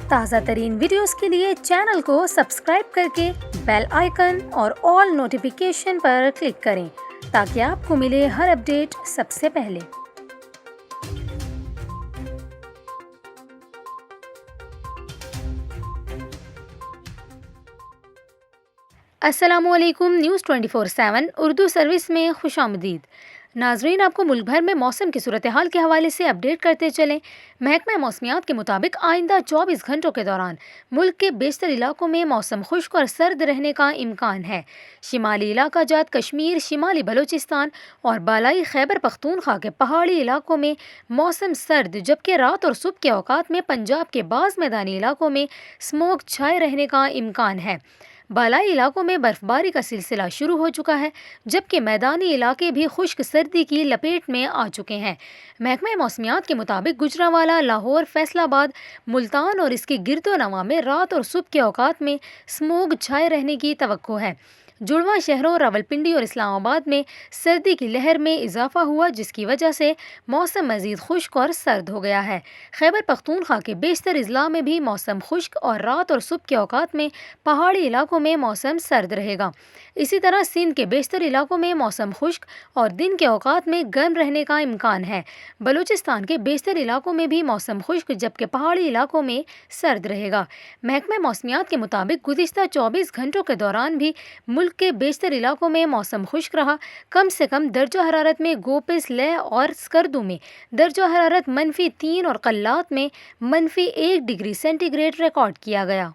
تازہ ترین ویڈیوز کے لیے چینل کو سبسکرائب کر کے بیل آئیکن اور آل نوٹیفیکیشن پر کلک کریں تاکہ آپ کو ملے ہر اپڈیٹ سب سے پہلے۔ السلام علیکم، نیوز 24/7 اردو سروس میں خوش آمدید۔ ناظرین، آپ کو ملک بھر میں موسم کی صورتحال کے حوالے سے اپڈیٹ کرتے چلیں۔ محکمہ موسمیات کے مطابق آئندہ 24 گھنٹوں کے دوران ملک کے بیشتر علاقوں میں موسم خشک اور سرد رہنے کا امکان ہے۔ شمالی علاقہ جات کشمیر، شمالی بلوچستان اور بالائی خیبر پختونخوا کے پہاڑی علاقوں میں موسم سرد، جبکہ رات اور صبح کے اوقات میں پنجاب کے بعض میدانی علاقوں میں اسموگ چھائے رہنے کا امکان ہے۔ بالائی علاقوں میں برف باری کا سلسلہ شروع ہو چکا ہے، جبکہ میدانی علاقے بھی خشک سردی کی لپیٹ میں آ چکے ہیں۔ محکمہ موسمیات کے مطابق گوجرانوالہ، لاہور، فیصل آباد، ملتان اور اس کے گرد و نواح میں رات اور صبح کے اوقات میں اسموگ چھائے رہنے کی توقع ہے۔ جڑواں شہروں راولپنڈی اور اسلام آباد میں سردی کی لہر میں اضافہ ہوا، جس کی وجہ سے موسم مزید خشک اور سرد ہو گیا ہے۔ خیبر پختونخوا کے بیشتر اضلاع میں بھی موسم خشک اور رات اور صبح کے اوقات میں پہاڑی علاقوں میں موسم سرد رہے گا۔ اسی طرح سندھ کے بیشتر علاقوں میں موسم خشک اور دن کے اوقات میں گرم رہنے کا امکان ہے۔ بلوچستان کے بیشتر علاقوں میں بھی موسم خشک، جبکہ پہاڑی علاقوں میں سرد رہے گا۔ محکمہ موسمیات کے مطابق گزشتہ 24 گھنٹوں کے دوران بھی ملک کے بیشتر علاقوں میں موسم خشک رہا۔ کم سے کم درجہ حرارت میں گوپس، لے اور سکردو میں درجہ حرارت -3 اور قلات میں -1 ڈگری سینٹی گریڈ ریکارڈ کیا گیا۔